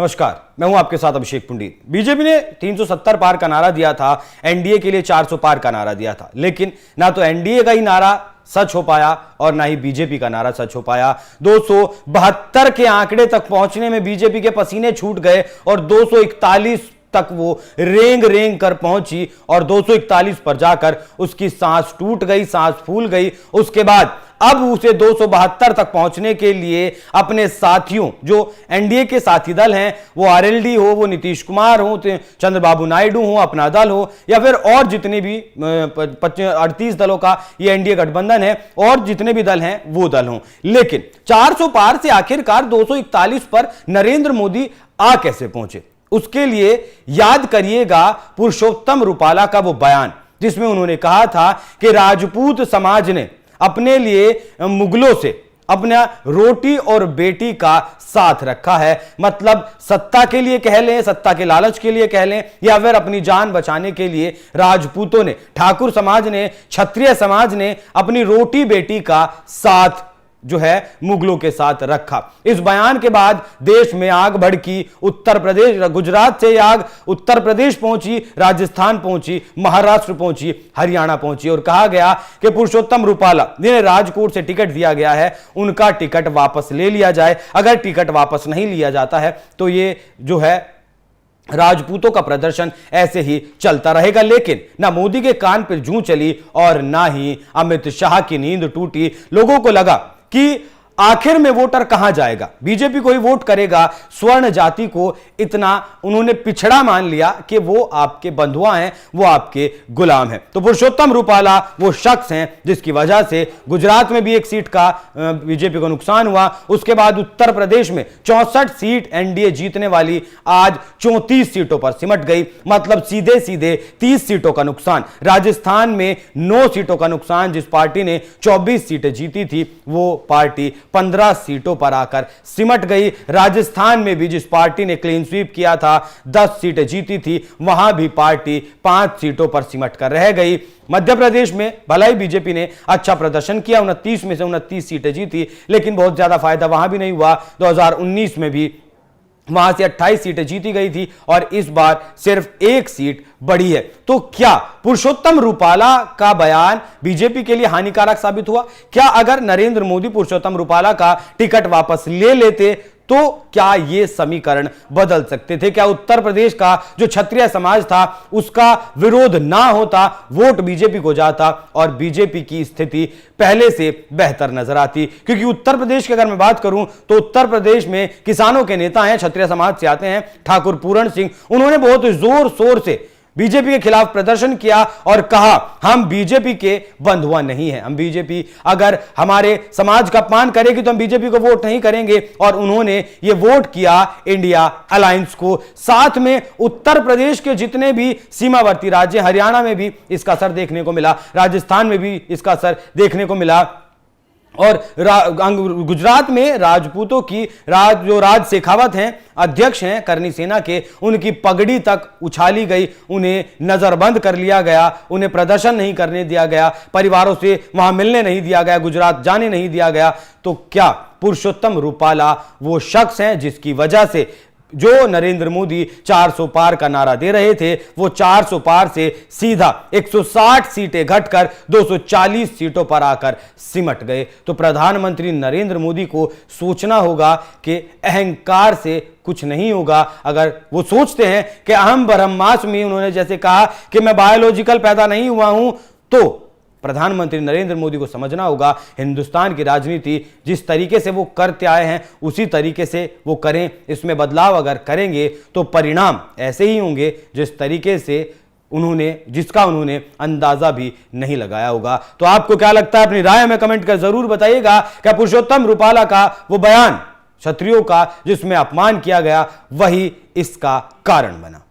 नमस्कार, मैं हूं आपके साथ अभिषेक पंडित। बीजेपी ने 370 पार का नारा दिया था, एनडीए के लिए 400 पार का नारा दिया था, लेकिन ना तो एनडीए का ही नारा सच हो पाया और ना ही बीजेपी का नारा सच हो पाया। 272 के आंकड़े तक पहुंचने में बीजेपी के पसीने छूट गए और 241 तक वो रेंग रेंग कर पहुंची और 241 पर जाकर उसकी सांस टूट गई, सांस फूल गई। उसके बाद अब उसे 272 तक पहुंचने के लिए अपने साथियों, जो एनडीए के साथी दल हैं, वो आरएलडी हो, वो नीतीश कुमार हो, चंद्रबाबू नायडू हो, अपना दल हो, या फिर और जितने भी 38 दलों का ये एनडीए गठबंधन है और जितने भी दल हैं वो दल हों, लेकिन 400 पार से आखिरकार 241 पर नरेंद्र मोदी आ कैसे पहुंचे? उसके लिए याद करिएगा पुरुषोत्तम रुपाला का वो बयान, जिसमें उन्होंने कहा था कि राजपूत समाज ने अपने लिए मुगलों से अपना रोटी और बेटी का साथ रखा है। मतलब सत्ता के लिए कह लें, सत्ता के लालच के लिए कह लें, या फिर अपनी जान बचाने के लिए राजपूतों ने, ठाकुर समाज ने, क्षत्रिय समाज ने अपनी रोटी बेटी का साथ जो है मुगलों के साथ रखा। इस बयान के बाद देश में आग भड़की। उत्तर प्रदेश, गुजरात से आग उत्तर प्रदेश पहुंची, राजस्थान पहुंची, महाराष्ट्र पहुंची, हरियाणा पहुंची और कहा गया कि पुरुषोत्तम रुपाला, जिन्हें राजकोट से टिकट दिया गया है, उनका टिकट वापस ले लिया जाए। अगर टिकट वापस नहीं लिया जाता है तो ये जो है राजपूतों का प्रदर्शन ऐसे ही चलता रहेगा। लेकिन ना मोदी के कान पर जूं चली और ना ही अमित शाह की नींद टूटी। लोगों को लगा कि आखिर में वोटर कहां जाएगा, बीजेपी को ही वोट करेगा। स्वर्ण जाति को इतना उन्होंने पिछड़ा मान लिया कि वो आपके बंधुआ हैं, वो आपके गुलाम हैं। तो पुरुषोत्तम रुपाला वो शख्स हैं जिसकी वजह से गुजरात में भी एक सीट का बीजेपी को नुकसान हुआ। उसके बाद उत्तर प्रदेश में 64 सीट एनडीए जीतने वाली आज 34 सीटों पर सिमट गई। मतलब सीधे सीधे 30 सीटों का नुकसान। राजस्थान में 9 सीटों का नुकसान। जिस पार्टी ने 24 सीटें जीती थी वो पार्टी 15 सीटों पर आकर सिमट गई। राजस्थान में भी जिस पार्टी ने क्लीन स्वीप किया था, 10 सीटें जीती थी, वहां भी पार्टी 5 सीटों पर सिमट कर रह गई। मध्य प्रदेश में भला ही बीजेपी ने अच्छा प्रदर्शन किया, 29 में से 29 सीटें जीती, लेकिन बहुत ज्यादा फायदा वहां भी नहीं हुआ। 2019 में भी वहां से 28 सीटें जीती गई थी और इस बार सिर्फ 1 सीट बढ़ी है। तो क्या पुरुषोत्तम रुपाला का बयान बीजेपी के लिए हानिकारक साबित हुआ? क्या अगर नरेंद्र मोदी पुरुषोत्तम रुपाला का टिकट वापस ले लेते तो क्या यह समीकरण बदल सकते थे? क्या उत्तर प्रदेश का जो क्षत्रिय समाज था उसका विरोध ना होता, वोट बीजेपी को जाता और बीजेपी की स्थिति पहले से बेहतर नजर आती? क्योंकि उत्तर प्रदेश की अगर मैं बात करूं तो उत्तर प्रदेश में किसानों के नेता हैं, क्षत्रिय समाज से आते हैं, ठाकुर पूरण सिंह। उन्होंने बहुत जोर शोर से बीजेपी के खिलाफ प्रदर्शन किया और कहा हम बीजेपी के बंधुआ नहीं हैं, हम बीजेपी अगर हमारे समाज का अपमान करेगी तो हम बीजेपी को वोट नहीं करेंगे। और उन्होंने ये वोट किया इंडिया अलायंस को। साथ में उत्तर प्रदेश के जितने भी सीमावर्ती राज्य, हरियाणा में भी इसका असर देखने को मिला, राजस्थान में भी इसका असर देखने को मिला और गुजरात में राजपूतों की जो राज शेखावत हैं, अध्यक्ष हैं करनी सेना के, उनकी पगड़ी तक उछाली गई, उन्हें नजरबंद कर लिया गया, उन्हें प्रदर्शन नहीं करने दिया गया, परिवारों से वहां मिलने नहीं दिया गया, गुजरात जाने नहीं दिया गया। तो क्या पुरुषोत्तम रुपाला वो शख्स हैं जिसकी वजह से जो नरेंद्र मोदी 400 पार का नारा दे रहे थे वो 400 पार से सीधा 160 सीटें घटकर 240 सीटों पर आकर सिमट गए? तो प्रधानमंत्री नरेंद्र मोदी को सोचना होगा कि अहंकार से कुछ नहीं होगा। अगर वो सोचते हैं कि अहम ब्रह्मास्मि, उन्होंने जैसे कहा कि मैं बायोलॉजिकल पैदा नहीं हुआ हूं, तो प्रधानमंत्री नरेंद्र मोदी को समझना होगा हिंदुस्तान की राजनीति जिस तरीके से वो करते आए हैं उसी तरीके से वो करें। इसमें बदलाव अगर करेंगे तो परिणाम ऐसे ही होंगे जिस तरीके से जिसका उन्होंने अंदाजा भी नहीं लगाया होगा। तो आपको क्या लगता है? अपनी राय में कमेंट कर जरूर बताइएगा। क्या पुरुषोत्तम रुपाला का वो बयान क्षत्रियों का जिसमें अपमान किया गया वही इसका कारण बना?